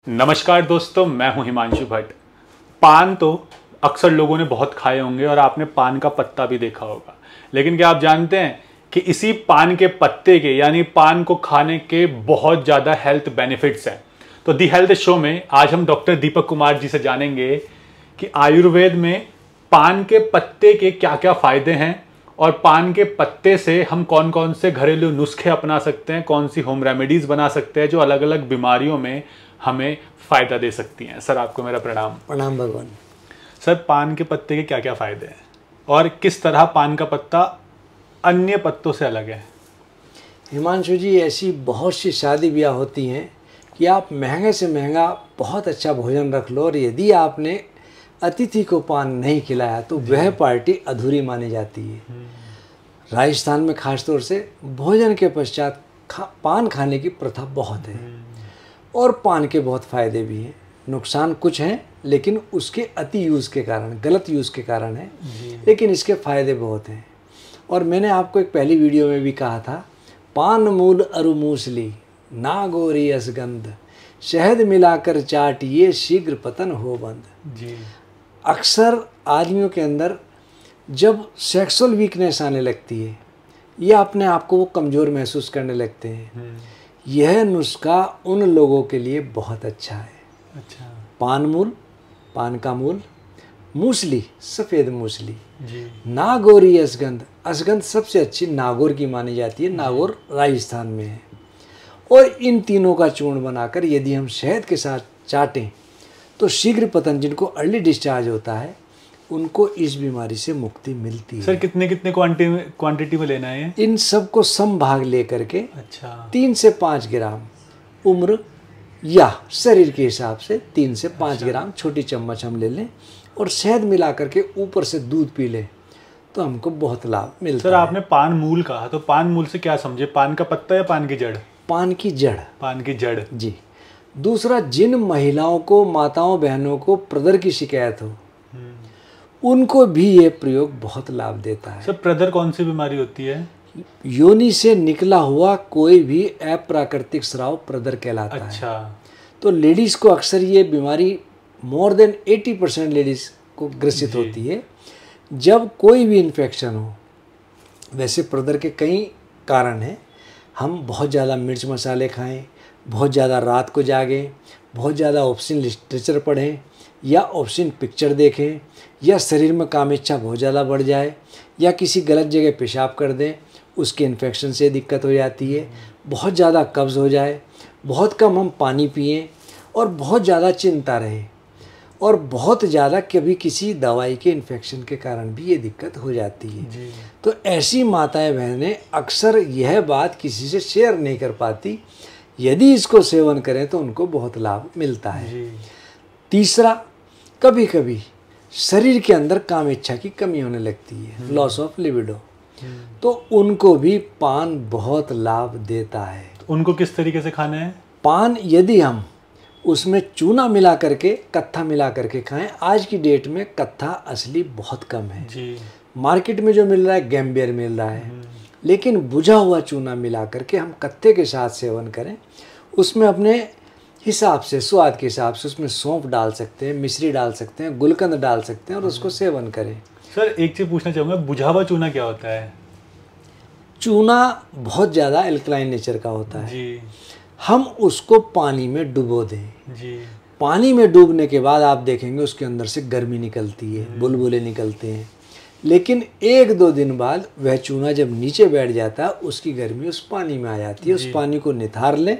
नमस्कार दोस्तों, मैं हूं हिमांशु भट्ट। पान तो अक्सर लोगों ने बहुत खाए होंगे और आपने पान का पत्ता भी देखा होगा, लेकिन क्या आप जानते हैं कि इसी पान के पत्ते के यानी पान को खाने के बहुत ज़्यादा हेल्थ बेनिफिट्स हैं। तो दी हेल्थ शो में आज हम डॉक्टर दीपक कुमार जी से जानेंगे कि आयुर्वेद में पान के पत्ते के क्या क्या फ़ायदे हैं और पान के पत्ते से हम कौन कौन से घरेलू नुस्खे अपना सकते हैं, कौन सी होम रेमेडीज़ बना सकते हैं जो अलग अलग बीमारियों में हमें फ़ायदा दे सकती हैं। सर, आपको मेरा प्रणाम। प्रणाम भगवान। सर, पान के पत्ते के क्या क्या फ़ायदे हैं और किस तरह पान का पत्ता अन्य पत्तों से अलग है? हिमांशु जी, ऐसी बहुत सी शादी ब्याह होती हैं कि आप महंगे से महंगा बहुत अच्छा भोजन रख लो और यदि आपने अतिथि को पान नहीं खिलाया तो वह पार्टी अधूरी मानी जाती है। राजस्थान में खासतौर से भोजन के पश्चात पान खाने की प्रथा बहुत है और पान के बहुत फ़ायदे भी हैं। नुकसान कुछ हैं लेकिन उसके अति यूज़ के कारण, गलत यूज़ के कारण है, लेकिन इसके फ़ायदे बहुत हैं। और मैंने आपको एक पहली वीडियो में भी कहा था, पान मूल अरु मूसली नागोरी असगंध शहद मिलाकर चाटिए शीघ्र पतन हो बंद। जी। अक्सर आदमियों के अंदर जब सेक्सुअल वीकनेस आने लगती है या अपने आप को वो कमज़ोर महसूस करने लगते हैं, यह नुस्खा उन लोगों के लिए बहुत अच्छा है। अच्छा। पान मूल, पान का मूल, मूसली, सफ़ेद मूसली, जी। नागौरी असगंध, असगंध सबसे अच्छी नागौर की मानी जाती है। नागौर राजस्थान में है। और इन तीनों का चूर्ण बनाकर यदि हम शहद के साथ चाटें तो शीघ्र पतन, जिनको अर्ली डिस्चार्ज होता है, उनको इस बीमारी से मुक्ति मिलती है। सर, कितने कितने क्वांटिटी में लेना है? इन सब को सम भाग लेकर के अच्छा। 3 से 5 ग्राम उम्र या शरीर के हिसाब से 3 से 5 ग्राम छोटी चम्मच हम ले लें और शहद मिला करके ऊपर से दूध पी लें तो हमको बहुत लाभ मिलता है। सर, आपने पान मूल कहा, तो पान मूल से क्या समझे? पान का पत्ता या पान की जड़? पान की जड़। पान की जड़, जी। दूसरा, जिन महिलाओं को, माताओं बहनों को प्रदर की शिकायत हो, उनको भी ये प्रयोग बहुत लाभ देता है। सर, प्रदर कौन सी बीमारी होती है? योनि से निकला हुआ कोई भी अप्राकृतिक स्राव प्रदर कहलाता है। अच्छा। तो लेडीज़ को अक्सर ये बीमारी मोर देन 80% लेडीज़ को ग्रसित होती है जब कोई भी इन्फेक्शन हो। वैसे प्रदर के कई कारण हैं। हम बहुत ज़्यादा मिर्च मसाले खाएं, बहुत ज़्यादा रात को जागें, बहुत ज़्यादा ऑब्स्सीन लिटरेचर पढ़ें या ऑब्स्सीन पिक्चर देखें, या शरीर में कामेच्छा बहुत ज़्यादा बढ़ जाए, या किसी गलत जगह पेशाब कर दें, उसके इन्फेक्शन से दिक्कत हो जाती है। बहुत ज़्यादा कब्ज़ हो जाए, बहुत कम हम पानी पिएं और बहुत ज़्यादा चिंता रहे और बहुत ज़्यादा कभी किसी दवाई के इन्फेक्शन के कारण भी ये दिक्कत हो जाती है। जी। तो ऐसी माताएं बहनें अक्सर यह बात किसी से शेयर नहीं कर पाती। यदि इसको सेवन करें तो उनको बहुत लाभ मिलता है। जी। तीसरा, कभी कभी शरीर के अंदर कामेच्छा की कमी होने लगती है, लॉस ऑफ लिबिडो, तो उनको भी पान बहुत लाभ देता है। तो उनको किस तरीके से खाना है? पान यदि हम उसमें चूना मिला करके, कत्था मिला करके खाएं। आज की डेट में कत्था असली बहुत कम है। जी। मार्केट में जो मिल रहा है गैम्बियर मिल रहा है, लेकिन बुझा हुआ चूना मिला करके हम कत्थे के साथ सेवन करें। उसमें अपने हिसाब से, स्वाद के हिसाब से उसमें सौंफ डाल सकते हैं, मिश्री डाल सकते हैं, गुलकंद डाल सकते हैं और उसको सेवन करें। सर, एक चीज़ पूछना चाहूँगा, बुझा हुआ चूना क्या होता है? चूना बहुत ज़्यादा एल्कलाइन नेचर का होता है। जी। हम उसको पानी में डुबो दें। जी। पानी में डूबने के बाद आप देखेंगे उसके अंदर से गर्मी निकलती है, बुलबुले निकलते हैं, लेकिन 1-2 दिन बाद वह चूना जब नीचे बैठ जाता है उसकी गर्मी उस पानी में आ जाती है। उस पानी को निथार लें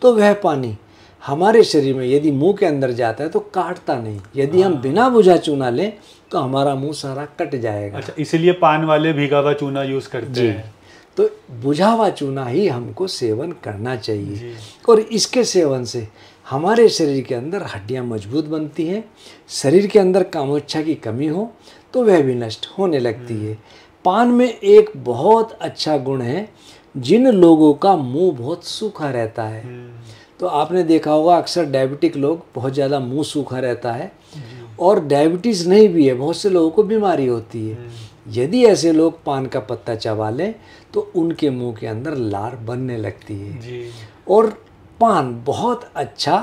तो वह पानी हमारे शरीर में यदि मुंह के अंदर जाता है तो काटता नहीं। यदि हम बिना बुझा चूना लें तो हमारा मुंह सारा कट जाएगा। अच्छा, इसीलिए पान वाले भीगा हुआ चूना यूज़ करते हैं। तो बुझा हुआ चूना ही हमको सेवन करना चाहिए और इसके सेवन से हमारे शरीर के अंदर हड्डियां मजबूत बनती हैं। शरीर के अंदर कामोच्छा की कमी हो तो वह भी नष्ट होने लगती है। पान में एक बहुत अच्छा गुण है, जिन लोगों का मुंह बहुत सूखा रहता है, तो आपने देखा होगा अक्सर डायबिटिक लोग, बहुत ज़्यादा मुंह सूखा रहता है और डायबिटीज़ नहीं भी है, बहुत से लोगों को बीमारी होती है। यदि ऐसे लोग पान का पत्ता चबा लें तो उनके मुंह के अंदर लार बनने लगती है। जी। और पान बहुत अच्छा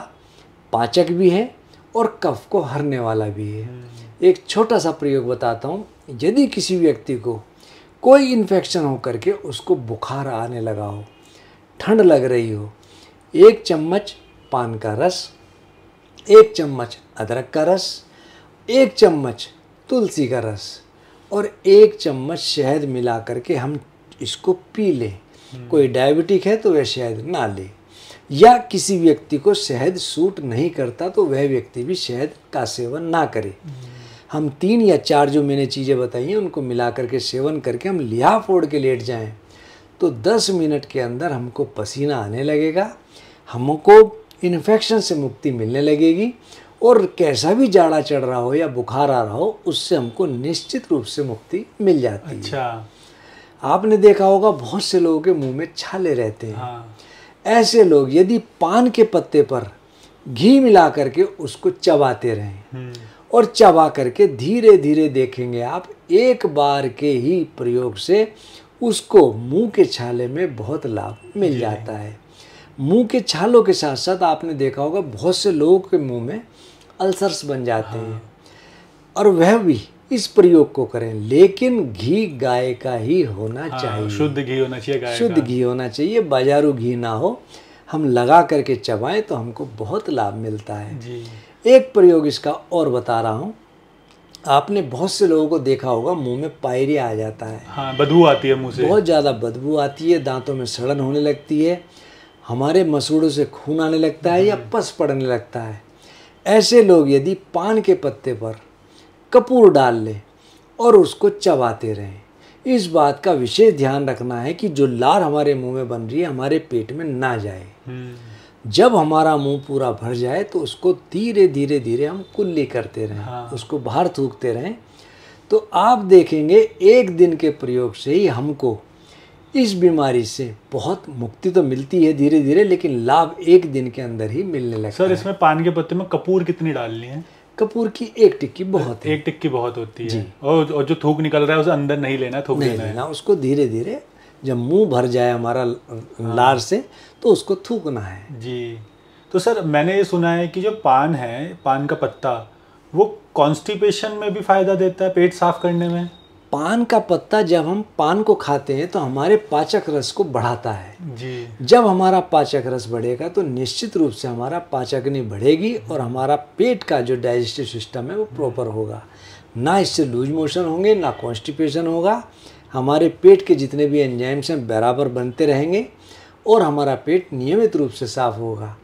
पाचक भी है और कफ को हरने वाला भी है। एक छोटा सा प्रयोग बताता हूँ। यदि किसी व्यक्ति को कोई इन्फेक्शन हो करके उसको बुखार आने लगा हो, ठंड लग रही हो, 1 चम्मच पान का रस, 1 चम्मच अदरक का रस, 1 चम्मच तुलसी का रस और 1 चम्मच शहद मिला करके हम इसको पी लें। कोई डायबिटिक है तो वह शहद ना ले, या किसी व्यक्ति को शहद सूट नहीं करता तो वह व्यक्ति भी शहद का सेवन ना करे। हम 3 या 4 जो मैंने चीज़ें बताई हैं उनको मिला करके सेवन करके हम लिहाफ ओढ़ के लेट जाएं तो 10 मिनट के अंदर हमको पसीना आने लगेगा, हमको इन्फेक्शन से मुक्ति मिलने लगेगी और कैसा भी जाड़ा चढ़ रहा हो या बुखार आ रहा हो उससे हमको निश्चित रूप से मुक्ति मिल जाती है। अच्छा। आपने देखा होगा बहुत से लोगों के मुंह में छाले रहते हैं। हाँ। ऐसे लोग यदि पान के पत्ते पर घी मिला करके उसको चबाते रहें और चबा करके धीरे धीरे देखेंगे आप, एक बार के ही प्रयोग से उसको मुंह के छाले में बहुत लाभ मिल जाता है। मुंह के छालों के साथ साथ आपने देखा होगा बहुत से लोगों के मुंह में अल्सर्स बन जाते हैं और वह भी इस प्रयोग को करें, लेकिन घी गाय का ही होना चाहिए। शुद्ध घी होना चाहिए, गाय शुद्ध घी होना चाहिए, बाजारू घी ना हो। हम लगा करके चबाएं तो हमको बहुत लाभ मिलता है जी। एक प्रयोग इसका और बता रहा हूँ। आपने बहुत से लोगों को देखा होगा मुंह में पायरिया आ जाता है। हाँ, बदबू आती है मुंह से, बहुत ज़्यादा बदबू आती है, दांतों में सड़न होने लगती है, हमारे मसूड़ों से खून आने लगता है या पस पड़ने लगता है। ऐसे लोग यदि पान के पत्ते पर कपूर डाल लें और उसको चबाते रहें, इस बात का विशेष ध्यान रखना है कि जो लार हमारे मुंह में बन रही है हमारे पेट में ना जाए। जब हमारा मुंह पूरा भर जाए तो उसको धीरे धीरे धीरे हम कुल्ली करते रहें। हाँ। उसको बाहर थूकते रहें तो आप देखेंगे 1 दिन के प्रयोग से ही हमको इस बीमारी से बहुत मुक्ति तो मिलती है धीरे धीरे, लेकिन लाभ 1 दिन के अंदर ही मिलने लगता है। सर, इसमें पान के पत्ते में कपूर कितनी डालनी है? कपूर की 1 टिक्की बहुत है। 1 टिक्की बहुत होती है। और जो थूक निकल रहा है उसे अंदर नहीं लेना, थूक नहीं लेना है। लेना, उसको धीरे धीरे जब मुंह भर जाए हमारा लार से तो उसको थूकना है जी। तो सर, मैंने ये सुना है कि जो पान है, पान का पत्ता, वो कॉन्स्टिपेशन में भी फायदा देता है, पेट साफ करने में। पान का पत्ता जब हम पान को खाते हैं तो हमारे पाचक रस को बढ़ाता है जी। जब हमारा पाचक रस बढ़ेगा तो निश्चित रूप से हमारा पाचकनी बढ़ेगी और हमारा पेट का जो डाइजेस्टिव सिस्टम है वो प्रॉपर होगा। ना इससे लूज मोशन होंगे, ना कॉन्स्टिपेशन होगा। हमारे पेट के जितने भी एंजाइम्स हैं बराबर बनते रहेंगे और हमारा पेट नियमित रूप से साफ होगा।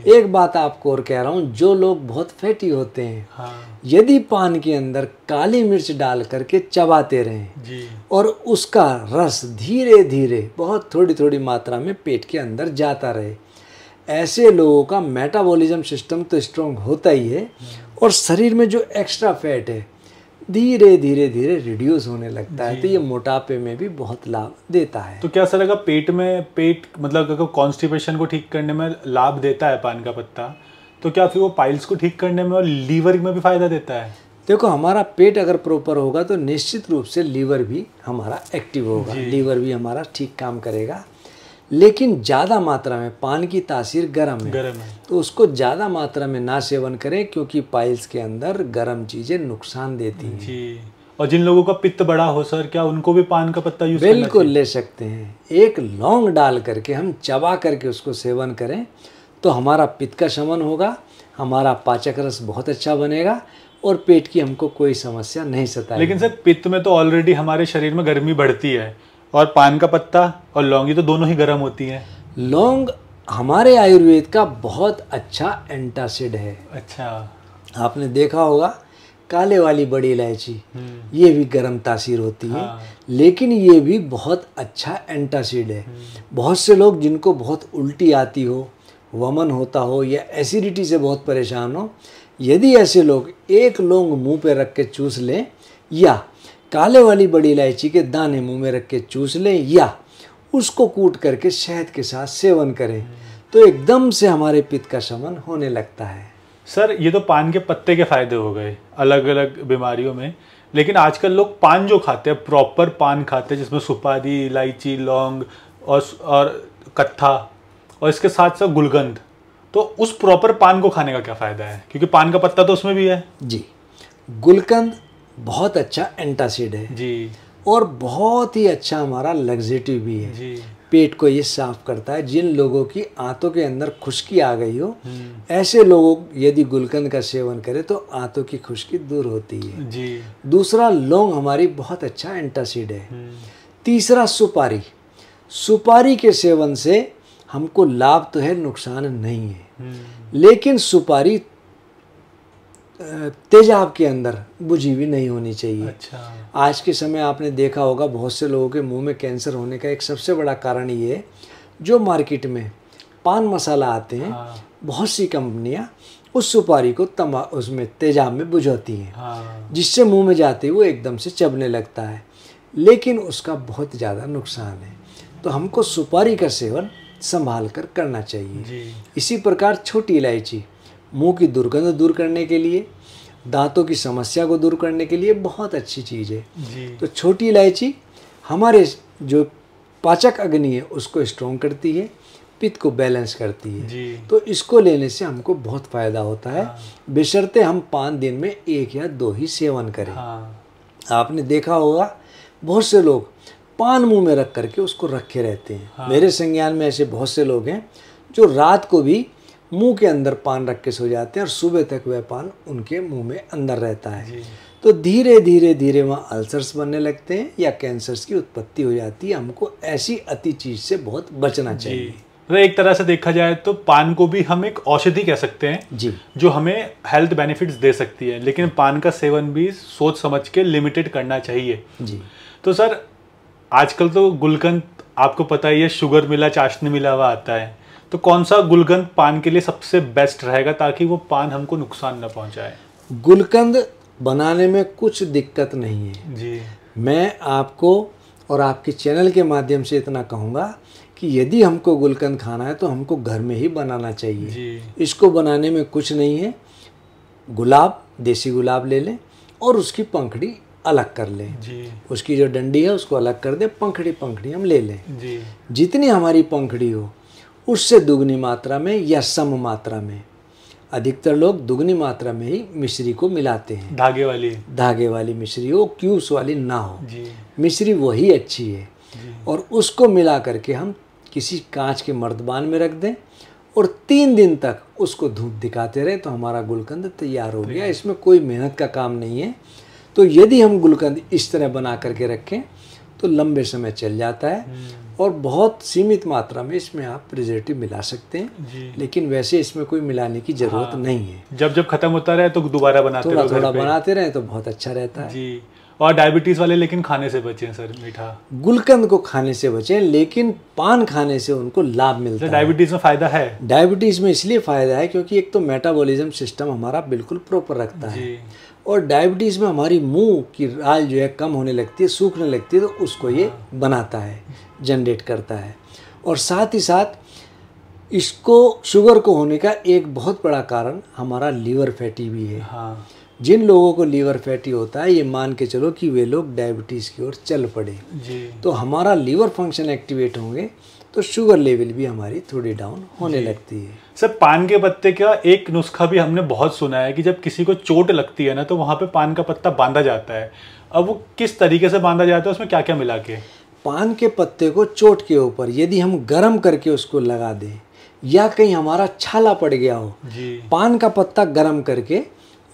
एक बात आपको और कह रहा हूँ, जो लोग बहुत फैटी होते हैं, हाँ। यदि पान के अंदर काली मिर्च डाल करके चबाते रहें जी। और उसका रस धीरे धीरे बहुत थोड़ी थोड़ी मात्रा में पेट के अंदर जाता रहे, ऐसे लोगों का मेटाबॉलिज्म सिस्टम तो स्ट्रॉन्ग होता ही है और शरीर में जो एक्स्ट्रा फैट है धीरे धीरे धीरे रिड्यूस होने लगता है। तो ये मोटापे में भी बहुत लाभ देता है। तो क्या सर, अगर पेट मतलब अगर कॉन्स्टिपेशन को ठीक करने में लाभ देता है पान का पत्ता, तो क्या फिर वो पाइल्स को ठीक करने में और लीवर में भी फायदा देता है? देखो, हमारा पेट अगर प्रॉपर होगा तो निश्चित रूप से लीवर भी हमारा एक्टिव होगा, लीवर भी हमारा ठीक काम करेगा। लेकिन ज़्यादा मात्रा में पान की तासीर गर्म है तो उसको ज़्यादा मात्रा में ना सेवन करें, क्योंकि पाइल्स के अंदर गर्म चीज़ें नुकसान देती हैं जी। और जिन लोगों का पित्त बड़ा हो सर, क्या उनको भी पान का पत्ता यूज बिल्कुल ले सकते हैं। 1 लौंग डाल करके हम चबा करके उसको सेवन करें तो हमारा पित्त का शमन होगा, हमारा पाचक रस बहुत अच्छा बनेगा और पेट की हमको कोई समस्या नहीं सताएगी। लेकिन सर, पित्त में तो ऑलरेडी हमारे शरीर में गर्मी बढ़ती है और पान का पत्ता और लौंगी तो दोनों ही गर्म होती हैं। लौंग हमारे आयुर्वेद का बहुत अच्छा एंटासिड है। अच्छा। आपने देखा होगा काले वाली बड़ी इलायची, ये भी गर्म तासीर होती है। हाँ। लेकिन ये भी बहुत अच्छा एंटासिड है। बहुत से लोग जिनको बहुत उल्टी आती हो, वमन होता हो या एसिडिटी से बहुत परेशान हो, यदि ऐसे लोग 1 लौंग मुंह पे रख के चूस लें या काले वाली बड़ी इलायची के दाने मुंह में रख के चूस लें या उसको कूट करके शहद के साथ सेवन करें तो एकदम से हमारे पित्त का शमन होने लगता है। सर, ये तो पान के पत्ते के फायदे हो गए अलग अलग बीमारियों में, लेकिन आजकल लोग पान जो खाते हैं, प्रॉपर पान खाते हैं जिसमें सुपारी, इलायची, लौंग और कत्था और इसके साथ साथ गुलकंद, तो उस प्रॉपर पान को खाने का क्या फायदा है, क्योंकि पान का पत्ता तो उसमें भी है। जी, गुलकंद बहुत अच्छा एंटासिड है जी और बहुत ही अच्छा हमारा लग्जेटिव भी है। जी। पेट को ये साफ करता है। जिन लोगों की आंतों के अंदर खुश्की आ गई हो, ऐसे लोग यदि गुलकंद का सेवन करें तो आंतों की खुश्की दूर होती है। जी। दूसरा, लौंग हमारी बहुत अच्छा एंटासिड है। तीसरा, सुपारी। सुपारी के सेवन से हमको लाभ तो है, नुकसान नहीं है। लेकिन सुपारी तेजाब के अंदर बुझी हुई नहीं होनी चाहिए। अच्छा। आज के समय आपने देखा होगा बहुत से लोगों के मुंह में कैंसर होने का एक सबसे बड़ा कारण ये है, जो मार्केट में पान मसाला आते हैं, हाँ। बहुत सी कंपनियां उस सुपारी को उसमें तेजाब में बुझाती हैं। हाँ। जिससे मुंह में जाते ही वो एकदम से चबने लगता है, लेकिन उसका बहुत ज़्यादा नुकसान है। तो हमको सुपारी का सेवन संभाल कर करना चाहिए। जी। इसी प्रकार छोटी इलायची मुंह की दुर्गंध दूर करने के लिए, दांतों की समस्या को दूर करने के लिए बहुत अच्छी चीज़ है। जी। तो छोटी इलायची हमारे जो पाचक अग्नि है उसको स्ट्रॉन्ग करती है, पित्त को बैलेंस करती है। जी। तो इसको लेने से हमको बहुत फ़ायदा होता है। हाँ। बशर्ते हम 5 दिन में 1 या 2 ही सेवन करें। हाँ। आपने देखा होगा बहुत से लोग पान मुंह में रख करके उसको रखे रहते हैं। हाँ। मेरे संज्ञान में ऐसे बहुत से लोग हैं जो रात को भी मुंह के अंदर पान रख के सो जाते हैं और सुबह तक वह पान उनके मुंह में अंदर रहता है। जी। तो धीरे धीरे धीरे वहाँ अल्सर्स बनने लगते हैं या कैंसर्स की उत्पत्ति हो जाती है। हमको ऐसी अति चीज से बहुत बचना चाहिए। तो एक तरह से देखा जाए तो पान को भी हम एक औषधि कह सकते हैं जी, जो हमें हेल्थ बेनिफिट्स दे सकती है, लेकिन पान का सेवन भी सोच समझ के लिमिटेड करना चाहिए। जी। तो सर आजकल तो गुलकंद आपको पता ही है, शुगर मिला चाशनी मिला हुआ आता है, तो कौन सा गुलकंद पान के लिए सबसे बेस्ट रहेगा ताकि वो पान हमको नुकसान न पहुंचाए? गुलकंद बनाने में कुछ दिक्कत नहीं है। जी। मैं आपको और आपके चैनल के माध्यम से इतना कहूँगा कि यदि हमको गुलकंद खाना है तो हमको घर में ही बनाना चाहिए। जी। इसको बनाने में कुछ नहीं है। गुलाब, देसी गुलाब ले लें और उसकी पंखड़ी अलग कर लें। जी। उसकी जो डंडी है उसको अलग कर दें, पंखड़ी पंखड़ी हम ले लें। जी। जितनी हमारी पंखड़ी हो उससे दुगनी मात्रा में या सम मात्रा में, अधिकतर लोग दुगनी मात्रा में ही मिश्री को मिलाते हैं। धागे वाली मिश्री हो, क्यूस वाली ना हो। जी। मिश्री वही अच्छी है। और उसको मिला करके हम किसी कांच के मर्तबान में रख दें और 3 दिन तक उसको धूप दिखाते रहें तो हमारा गुलकंद तैयार हो गया। इसमें कोई मेहनत का काम नहीं है। तो यदि हम गुलकंद इस तरह बना करके रखें तो लंबे समय चल जाता है और बहुत सीमित मात्रा में इसमें आप प्रिजर्वेटिव मिला सकते हैं, लेकिन वैसे इसमें कोई मिलाने की जरूरत नहीं है। जब खत्म होता रहे तो दोबारा बनाते थोड़ा थोड़ा बनाते रहें तो बहुत अच्छा रहता है। जी। और डायबिटीज वाले लेकिन खाने से बचें सर, मीठा। गुलकंद को खाने से बचें, लेकिन पान खाने से उनको लाभ मिलता है। डायबिटीज में फायदा है? डायबिटीज में इसलिए फायदा है क्योंकि एक तो मेटाबॉलिज्म सिस्टम हमारा बिल्कुल प्रॉपर रखता है और डायबिटीज में हमारी मुंह की राल जो है कम होने लगती है, सूखने लगती है, तो उसको ये बनाता है, जनरेट करता है। और साथ ही साथ इसको शुगर को होने का एक बहुत बड़ा कारण हमारा लीवर फैटी भी है। हाँ। जिन लोगों को लीवर फैटी होता है ये मान के चलो कि वे लोग डायबिटीज़ की ओर चल पड़े। जी। तो हमारा लीवर फंक्शन एक्टिवेट होंगे तो शुगर लेवल भी हमारी थोड़ी डाउन होने लगती है। सर पान के पत्ते का एक नुस्खा भी हमने बहुत सुना है कि जब किसी को चोट लगती है ना तो वहाँ पे पान का पत्ता बांधा जाता है। अब वो किस तरीके से बांधा जाता है, उसमें क्या क्या मिला के? पान के पत्ते को चोट के ऊपर यदि हम गर्म करके उसको लगा दें या कहीं हमारा छाला पड़ गया हो, पान का पत्ता गर्म करके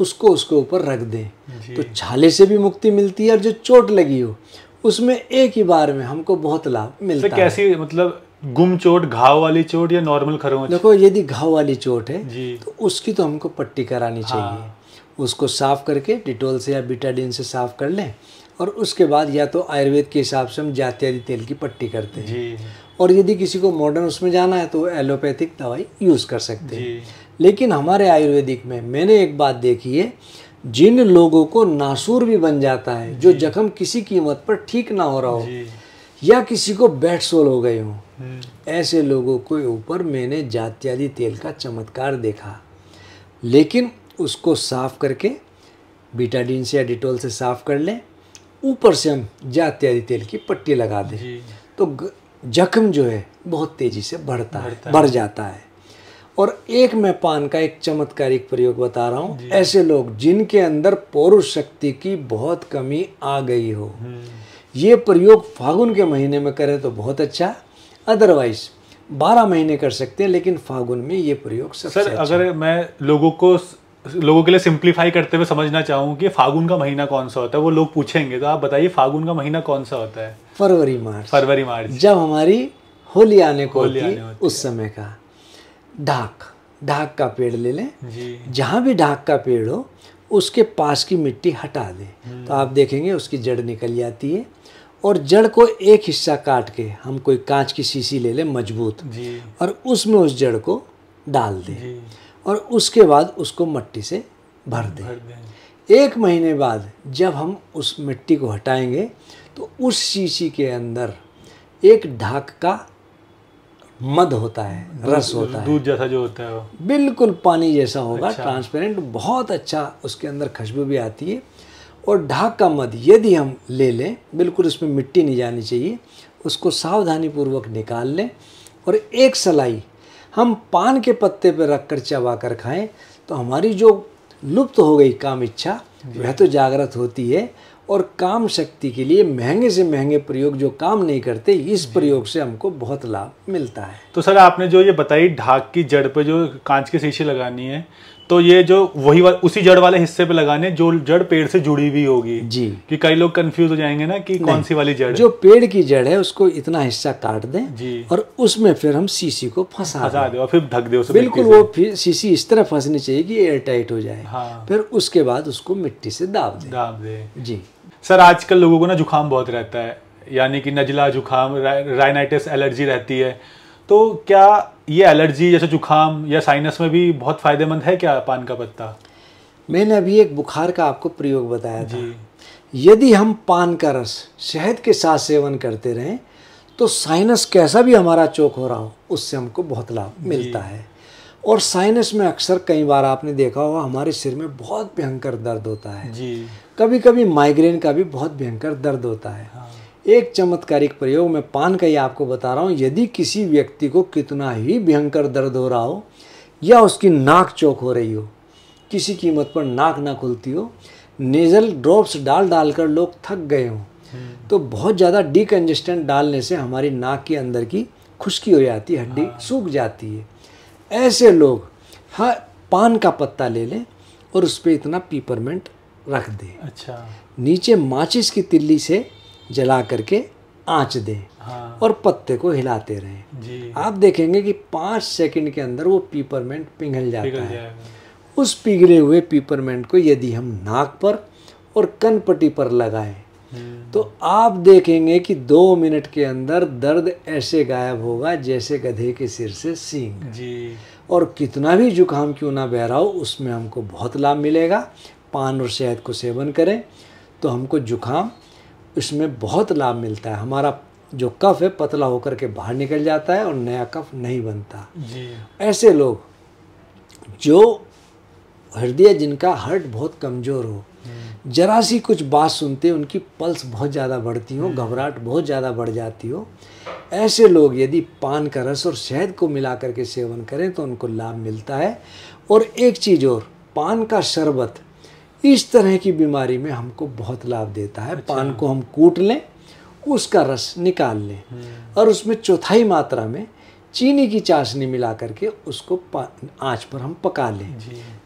उसको उसके ऊपर रख दें तो छाले से भी मुक्ति मिलती है और जो चोट लगी हो उसमें एक ही बार में हमको बहुत लाभ मिलता है। कैसी, मतलब गुम चोट, घाव वाली चोट या नॉर्मल खरोंच? देखो यदि घाव वाली चोट है जी। तो उसकी तो हमको पट्टी करानी चाहिए। उसको साफ करके डिटोल से या बीटाडीन से साफ कर लें और उसके बाद या तो आयुर्वेद के हिसाब से हम जात्यादि तेल की पट्टी करते हैं जी। और यदि किसी को मॉडर्न उसमें जाना है तो एलोपैथिक दवाई यूज़ कर सकते हैं। लेकिन हमारे आयुर्वेदिक में मैंने एक बात देखी है, जिन लोगों को नासूर भी बन जाता है, जो जख्म किसी कीमत पर ठीक ना हो रहा हो या किसी को बेड सोल हो गए हो, ऐसे लोगों के ऊपर मैंने जात्यादि तेल का चमत्कार देखा। लेकिन उसको साफ करके बीटाडीन से या डिटोल से साफ कर लें, ऊपर से हम जात्यादि तेल की पट्टी लगा दें तो जख्म जो है बहुत तेज़ी से बढ़ जाता है। और एक मैं पान का एक चमत्कारिक प्रयोग बता रहा हूँ। ऐसे लोग जिनके अंदर पौरुष शक्ति की बहुत कमी आ गई हो, ये प्रयोग फागुन के महीने में करें तो बहुत अच्छा, अदरवाइज 12 महीने कर सकते हैं, लेकिन फागुन में ये प्रयोग सबसे सर अच्छा। अगर मैं लोगों के लिए सिंप्लीफाई करते हुए समझना चाहूँ कि फागुन का महीना कौन सा होता है, वो लोग पूछेंगे, तो आप बताइए फागुन का महीना कौन सा होता है? फरवरी मार्च, जब हमारी होली आने को होती है उस समय का। ढाक का पेड़ ले लें, जहाँ भी ढाक का पेड़ हो उसके पास की मिट्टी हटा दें, तो आप देखेंगे उसकी जड़ निकल जाती है। और जड़ को एक हिस्सा काट के हम कोई कांच की शीशी ले लें मजबूत, और उसमें उस जड़ को डाल दें, और उसके बाद उसको मिट्टी से भर दें। 1 महीने बाद जब हम उस मिट्टी को हटाएंगे तो उस शीशी के अंदर एक ढाक का मध होता है, रस होता है, दूध जैसा जो होता है वो बिल्कुल पानी जैसा होगा, ट्रांसपेरेंट, बहुत अच्छा उसके अंदर खुशबू भी आती है। और ढाक का मध यदि हम ले लें, बिल्कुल उसमें मिट्टी नहीं जानी चाहिए, उसको सावधानी पूर्वक निकाल लें और एक सलाई हम पान के पत्ते पर रख कर चबा कर खाएँ, तो हमारी जो लुप्त हो गई काम इच्छा वह तो जागृत होती है। और काम शक्ति के लिए महंगे से महंगे प्रयोग जो काम नहीं करते, इस प्रयोग से हमको बहुत लाभ मिलता है। तो सर आपने जो ये बताई ढाक की जड़ पे जो कांच की शीशी लगानी है, तो ये जो उसी जड़ वाले हिस्से पे लगाने जो जड़ पेड़ से जुड़ी हुई होगी जी, कि कई लोग कंफ्यूज हो जाएंगे ना कि कौन सी वाली जड़ है। जो पेड़ की जड़ है उसको इतना हिस्सा काट दें जी, और उसमें फिर हम शीशी को फंसा दें और फिर ढक दे उसे, बिल्कुल वो फिर शीशी इस तरह फंसनी चाहिए कि एयर टाइट हो जाए। हाँ। फिर उसके बाद उसको मिट्टी से दाब दे जी। सर आजकल लोगों को ना जुकाम बहुत रहता है, यानी कि नजला जुकाम, राइनाइटिस एलर्जी रहती है, तो क्या ये एलर्जी जैसे जुकाम या साइनस में भी बहुत फायदेमंद है क्या पान का पत्ता? मैंने अभी एक बुखार का आपको प्रयोग बताया था। यदि हम पान का रस शहद के साथ सेवन करते रहें तो साइनस कैसा भी हमारा चोक हो रहा हो उससे हमको बहुत लाभ मिलता है। और साइनस में अक्सर कई बार आपने देखा होगा हमारे सिर में बहुत भयंकर दर्द होता है जी। कभी कभी माइग्रेन का भी बहुत भयंकर दर्द होता है। हाँ। एक चमत्कारिक प्रयोग मैं पान का ही आपको बता रहा हूँ। यदि किसी व्यक्ति को कितना ही भयंकर दर्द हो रहा हो या उसकी नाक चौक हो रही हो, किसी कीमत पर नाक ना खुलती हो, नेजल ड्रॉप्स डाल कर लोग थक गए हों, तो बहुत ज़्यादा डीकंजेस्टेंट डालने से हमारी नाक के अंदर की खुश्की हो जाती है, हड्डी सूख जाती है। ऐसे लोग पान का पत्ता ले लें और उस पर इतना पीपरमेंट रख दें। अच्छा। नीचे माचिस की तिल्ली से जला करके आंच दें। हाँ। और पत्ते को हिलाते रहें जी। आप देखेंगे कि 5 सेकंड के अंदर वो पीपरमेंट पिघल जाता है। उस पिघले हुए पीपरमेंट को यदि हम नाक पर और कनपट्टी पर लगाएं तो आप देखेंगे कि 2 मिनट के अंदर दर्द ऐसे गायब होगा जैसे गधे के सिर से सींग जी। और कितना भी जुकाम क्यों ना बह रहा हो उसमें हमको बहुत लाभ मिलेगा। पान और शहद को सेवन करें तो हमको जुकाम इसमें बहुत लाभ मिलता है। हमारा जो कफ है पतला होकर के बाहर निकल जाता है और नया कफ नहीं बनता जी। ऐसे लोग जो हृदय जिनका हार्ट बहुत कमज़ोर हो, जरा सी कुछ बात सुनते उनकी पल्स बहुत ज़्यादा बढ़ती हो, घबराहट बहुत ज़्यादा बढ़ जाती हो, ऐसे लोग यदि पान का रस और शहद को मिला करके सेवन करें तो उनको लाभ मिलता है। और एक चीज़ और, पान का शरबत इस तरह की बीमारी में हमको बहुत लाभ देता है। अच्छा। पान को हम कूट लें, उसका रस निकाल लें और उसमें 1/4 मात्रा में चीनी की चाशनी मिला करके उसको आँच पर हम पका लें।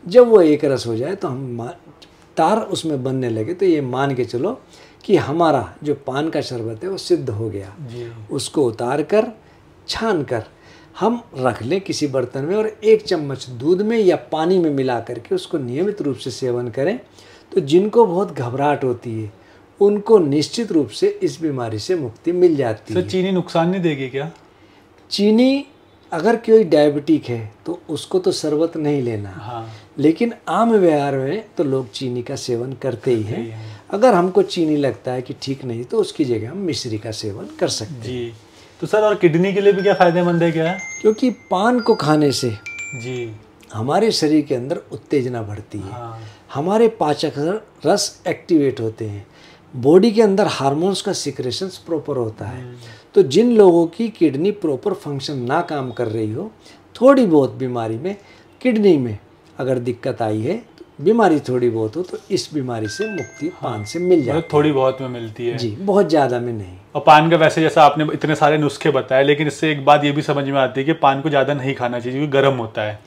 जब वो एक रस हो जाए तो हम तार उसमें बनने लगे तो ये मान के चलो कि हमारा जो पान का शरबत है वो सिद्ध हो गया। उसको उतार कर छान कर हम रख लें किसी बर्तन में और 1 चम्मच दूध में या पानी में मिला करके उसको नियमित रूप से सेवन करें तो जिनको बहुत घबराहट होती है उनको निश्चित रूप से इस बीमारी से मुक्ति मिल जाती है। चीनी नुकसान नहीं देगी क्या? चीनी अगर कोई डायबिटिक है तो उसको तो शरबत नहीं लेना। हाँ। लेकिन आम व्यवहार में तो लोग चीनी का सेवन करते ही हैं। अगर हमको चीनी लगता है कि ठीक नहीं तो उसकी जगह हम मिश्री का सेवन कर सकते हैं। तो सर और किडनी के लिए भी क्या फायदेमंद है क्या? क्योंकि पान को खाने से जी हमारे शरीर के अंदर उत्तेजना बढ़ती है। हाँ। हमारे पाचक रस एक्टिवेट होते हैं, बॉडी के अंदर हार्मोन्स का सिक्रेशंस प्रॉपर होता है। तो जिन लोगों की किडनी प्रॉपर फंक्शन ना काम कर रही हो थोड़ी बहुत बीमारी में, किडनी में अगर दिक्कत आई है, बीमारी थोड़ी बहुत हो तो इस बीमारी से मुक्ति पान से मिल जाती है। थोड़ी बहुत में मिलती है जी, बहुत ज़्यादा में नहीं। और पान का वैसे जैसा आपने इतने सारे नुस्खे बताए, लेकिन इससे एक बात ये भी समझ में आती है कि पान को ज़्यादा नहीं खाना चाहिए क्योंकि गर्म होता है।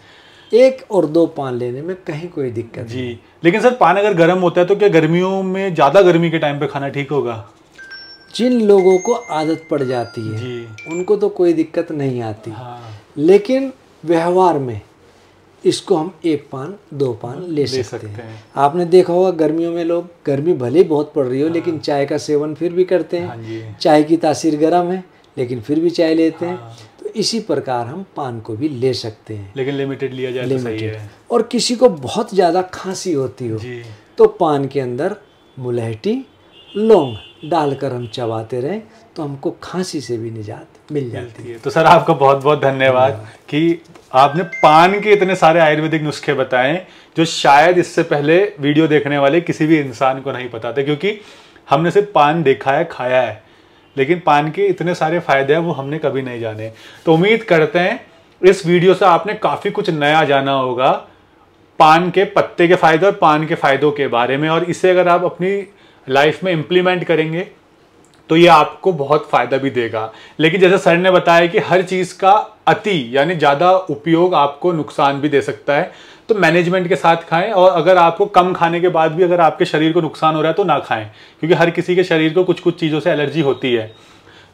1 और 2 पान लेने में कहीं कोई दिक्कत जी नहीं। लेकिन सर पान अगर गर्म होता है तो क्या गर्मियों में, ज़्यादा गर्मी के टाइम पे खाना ठीक होगा? जिन लोगों को आदत पड़ जाती है जी, उनको तो कोई दिक्कत नहीं आती। हाँ, लेकिन व्यवहार में इसको हम 1 पान 2 पान ले सकते हैं। आपने देखा होगा गर्मियों में लोग, गर्मी भले ही बहुत पड़ रही हो लेकिन चाय का सेवन फिर भी करते हैं। हाँ जी, चाय की तासीर गर्म है लेकिन फिर भी चाय लेते हैं। तो इसी प्रकार हम पान को भी ले सकते हैं, लेकिन लिमिटेड लिया जाए तो सही है। और किसी को बहुत ज़्यादा खांसी होती हो जी, तो पान के अंदर मुलहटी, लौंग डालकर हम चबाते रहें तो हमको खांसी से भी निजात मिल जाती है। तो सर आपका बहुत बहुत धन्यवाद कि आपने पान के इतने सारे आयुर्वेदिक नुस्खे बताए जो शायद इससे पहले वीडियो देखने वाले किसी भी इंसान को नहीं पता था, क्योंकि हमने सिर्फ पान देखा है, खाया है, लेकिन पान के इतने सारे फायदे हैं वो हमने कभी नहीं जाने। तो उम्मीद करते हैं इस वीडियो से आपने काफ़ी कुछ नया जाना होगा पान के पत्ते के फायदे और पान के फायदों के बारे में, और इसे अगर आप अपनी लाइफ में इम्प्लीमेंट करेंगे तो ये आपको बहुत फायदा भी देगा। लेकिन जैसे सर ने बताया कि हर चीज़ का अति यानी ज़्यादा उपयोग आपको नुकसान भी दे सकता है, तो मैनेजमेंट के साथ खाएं। और अगर आपको कम खाने के बाद भी अगर आपके शरीर को नुकसान हो रहा है तो ना खाएं, क्योंकि हर किसी के शरीर को कुछ कुछ चीज़ों से एलर्जी होती है।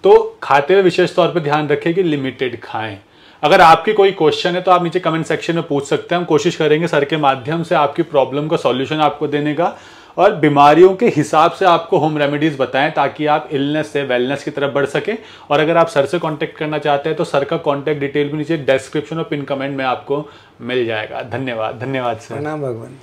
तो खाते हुए विशेष तौर पर ध्यान रखें कि लिमिटेड खाएं। अगर आपकी कोई क्वेश्चन है तो आप नीचे कमेंट सेक्शन में पूछ सकते हैं, हम कोशिश करेंगे सर के माध्यम से आपकी प्रॉब्लम का सॉल्यूशन आपको देने का, और बीमारियों के हिसाब से आपको होम रेमेडीज बताएं ताकि आप इलनेस से वेलनेस की तरफ बढ़ सके। और अगर आप सर से कांटेक्ट करना चाहते हैं तो सर का कांटेक्ट डिटेल भी नीचे डिस्क्रिप्शन और पिन कमेंट में आपको मिल जाएगा। धन्यवाद। धन्यवाद सर। प्रणाम भगवान।